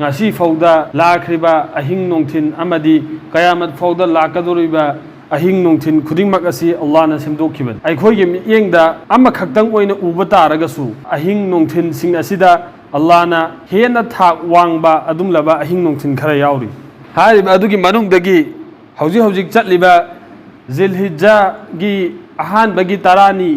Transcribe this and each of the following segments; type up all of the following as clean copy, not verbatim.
ngasi fauda lakriba ahing nongthin amadi kayamat fauda lakadoriba ahing nongthin khudingmak asi Allah na semdokhiban aikhoi ge yengda ama khaktang oina uba taragasu ahing nongthin sing asida Allah na hena thak wangba adum laba ahing nongthin khara yauri hariba adugi manung dagi hauji chatliba zilhijja gi ahan bagi tarani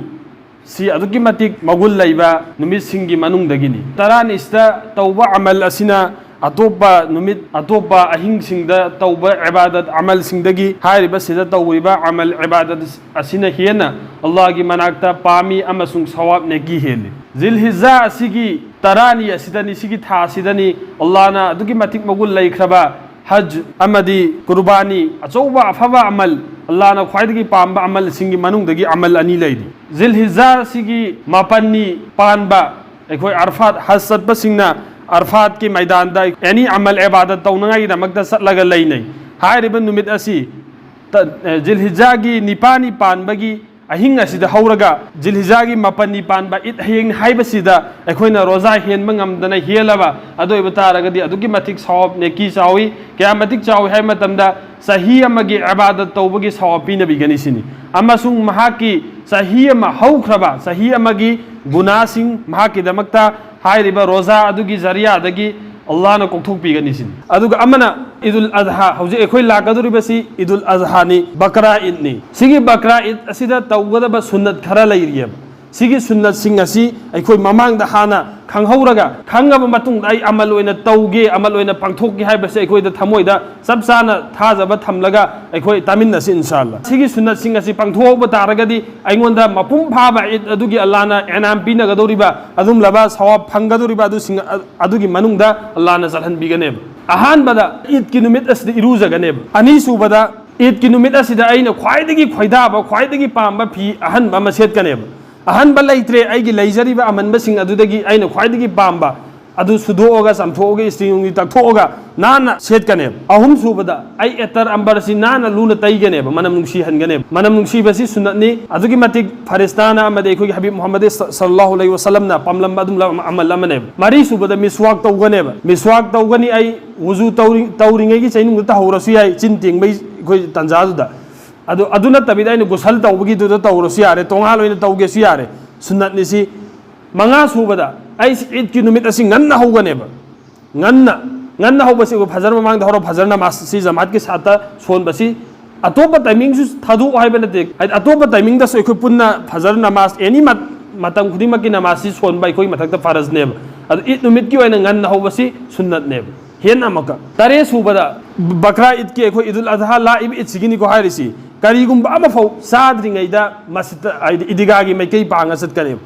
si adugi matik magul laiba numit singi manung dagini tarani ista tauba amal asina atopa numit atopa ahing singda tauba ibadat amal singdagi hariba sida tawriba amal ibadat asina hiena Allah gi manakta pami amasung sawab ne gi heli zilhijja asigi tarani asidani sigi tha asidani Allah na adugi matik magul laikhraba hajj amadi qurbani achauba afaba amal Allah na khwaidagi pamba amal singi manung dagi amal ani laidi zilhijja sigi mapanni panba ekhoi arfat hasad basingna Arfat की मैदान दा यानी अमल इबादत तौनंगाई दमकता सतलगा लैनै हारिबा नुमित असि जिलहिज्जा की निपानी पानबगी अहिंग असिदा हौरगा जिलहिज्जा की मपनी पानबा इत हयेंग हाइबसिदा अखोइना रोजा हेनबा ngamdana हेलबा अदोइबा तारगदि अदुगी मतिक सवाब ने की चावी क्या मतिक चावी हाइ मतमदा सही अमगी इबादत तौबगी सवाब पिनबिगनि सिनी अमसुंग महाकी सही अम हौख्रबा सही अमगी गुनासिंग महाकी दमकता हाइरिबा रोजा अदुगी जरिया दगी अल्लाह न कोथोक पिगनिसिन अदुगा अमना ईदुल अजहा हौजे एखोइ लाकदुरिबसी ईदुल अजहा नि बकरा ईद नि सिगी बकरा ईद असिदा तौगदबा सुन्नत खरा लैरियब सिगी सुन्नत सिंग असि एखोइ ममांगदा हाना खंगहौरगा खंगबा मतुंग आई अमल ओइना तौगे अमल ओइना पांगथोकि हाइबसे एखोइदा थमोइदा सबसाना थाजबा थमलगा एखोइ तामिननसि इंशाअल्लाह सिगी सुन्नत सिंग असि पांगथोकबा तारगदि आइगोंदा मपुम फाबा ईद अदुगी अल्लाहना एनाम पिनगदोरिबा अदुम लबा सवाब फंगदोरिबा अदु सिंग अदुगी मनुंगदा अल्लाहना जलहन बिगनेब अहानबदा ईद की नुमित असि इरुजगनेब अनीसुबदा ईद की नुमित असिदा आइना ख्वाइदगी खोइदाबा ख्वाइदगी पामबा फी अहनबा मसेतकनेब अहनबा लैत्रे आइगी लैजरिबा अमनबसिंग अदुदगी आइना ख्वाइदगी पामबा अदु सुदोगा समथोगा स्टिंगी तकथोगा नाना सेतकनेब अहुम सुबदा आई एतर अंबरसि नाना लुना तैगनेब मनम नुंसी हनगनेब मनम नुंसी बसि सुन्नतनि अदुगी मतिक फरिस्ताना अमदे खोगी हबीब मोहम्मद सल्लल्लाहु अलैहि वसल्लम ना पमलम अदुम अमल अमनेब मारी सुबदा मिसवाक तौगनेब मिसवाक तौगनी आई वुजू तौरिंगेगी चैनुंग तहौरसु याई चिन तिंगबै खोई तंजाजुदा अदु अदुना तबिदा इन गुसल तौबगी दुदा तौरसु यारे तोंगाल ओइन तौगेसु यारे सुन्नतनि सि मंगा सुबदा आई ईद की नुमित असि ngन्ना हौगनेब ngन्ना हौबसि फजर ममांग हौर फजर नमाज सि जमात के साथ सोनबसि अतोप टाइमिंग सु थादु हाइबा नते अतोप टाइमिंग दसो एखो पुन्ना फजर नमाज एनी मतम खुदिमा की नमाज सि सोनबा एखोइ मथक्ता फरज नेब अदु ईद नुमित की ओइन ngन्ना हौबसि सुन्नत नेब हेन अमका तारे सुबदा बकरा ईद के एखो ईदुल अजहा लाइब ईद सिगिनी को हाइरिसि करीगुंबा अमफौ साद्रिङैदा मस्जिद इदिगागी मैकै पांगा सतकनेब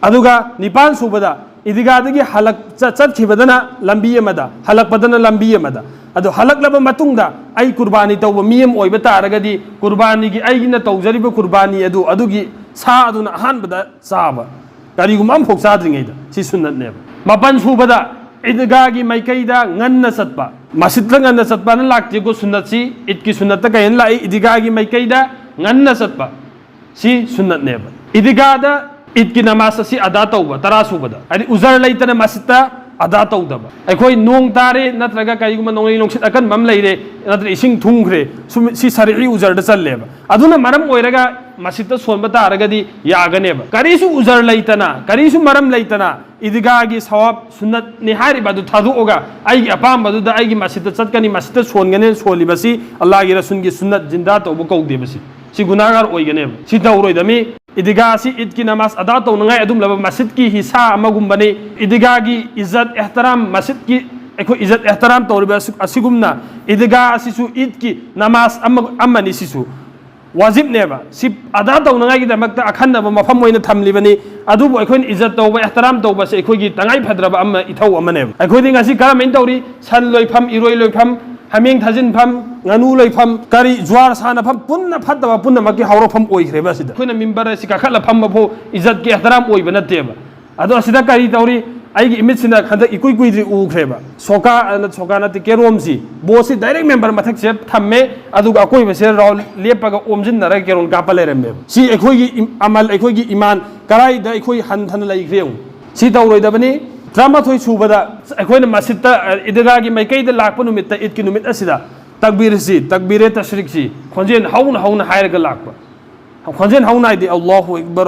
अदुगा निपाल सुबदा इदिगादगी हलक चटखिबदना लंबी अमदा हलकपदना लंबी अमदा अदु हलकलबा मतुंगदा आई कुर्बानी तौबा मियम ओइबा तारगदी कुर्बानी की आईगिना तौजरिबा कुर्बानी अदुगी सा अदुना अहानबदा साबा करीगुम अम फोक साद्रिङैदा सि सुन्नतनेब मपन सुबदा इदिगागी मैकैदा ngन्ना सतपा मस्जिदला ngन्ना सतपाना लाक्तिगो सुन्नतसि इदकी सुन्नतता कयन लाई इदिगागी मैकैदा ngन्ना सतपा सि सुन्नतनेब इदिगादा ईद की नमाज असी अदा तौबा तरा सुबदा अदि उजर लैतना मस्जिदता अदा तौदबा अखोइ नोंग तारे नत्रगा करिगुमा नोंगै नोंसित अकन मम लैरे नत्र इसिंग थुंग्रे सि सरई उजरदा चल्लेबा अदुना मरम ओइरगा मस्जिदता सोनबा तारगदि यागनेबा करिसु उजर लैतना करिसु मरम लैतना इदगागी सवाब सुन्नत निहारिबा दु थादुओगा आइगी अपामबदुदा आइगी मस्जिदता चतकनि मस्जिदता सोनगने सोलिबसि अल्लाहगी रसूलगी सुन्नत जिंदा तौबा कौदेबसि सि गुनाहगार ओइगनेबा सि तौरोइदमी इदिगा सी ईद की नमाज अदा तौनंगाई अदुम लब मस्जिद की हिस्सा अमगुंबने इदिगा की इज्जत एहतराम मस्जिद की एको इज्जत एहतराम तौरिबा असिगुमना इदिगा असिसु ईद की नमाज अमनि सिसु वाजिब नेबा सि अदा तौनंगाई की दमकता अखन्नबा मफम ओइना थमलिबनि अदुबो एखोइन इज्जत तौबा एहतराम तौबा से एखोइगी तंगाई फद्रबा अम इथौ अमनेबा एखोइदि ngasi करामेन तौरी सन लोइफम इरोइ लोइफम हमें थाजिनफम nganu leifam kari juar sana pham punna phattaba punna maki hawrofam oigreba sida khoina minbar si ka khala pham bo izzat ki ihtaram oiba nateba ado sida kari tawri ai gi image sina khanda ikui kuidri ugreba soka na ti kerom si bosi direct member mathak se thamme adu ga koi bese raul lepaga omjin nara keron ka palerembe si ekhoi gi amal ekhoi gi iman karai da ekhoi han than lai greu si tawroi da bani drama thoi subada ekhoi na masita idega gi maikai da lakpa numit ta it ki numit asida takbir si takbire tashrik si khonjen hauna hairaga lakpa khonjen hauna di Allahu akbar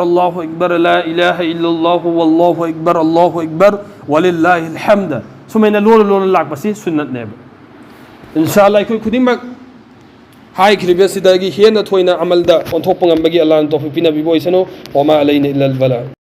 la ilaha illallah wallahu akbar walillahi alhamd sumaina lolo lakpa si sunnat neba inshallah koi khudimak hai kribesi dagi hena thoina amalda onthopangam bagi Allah on tawfiq pina biboisano wa ma alayna illa al bala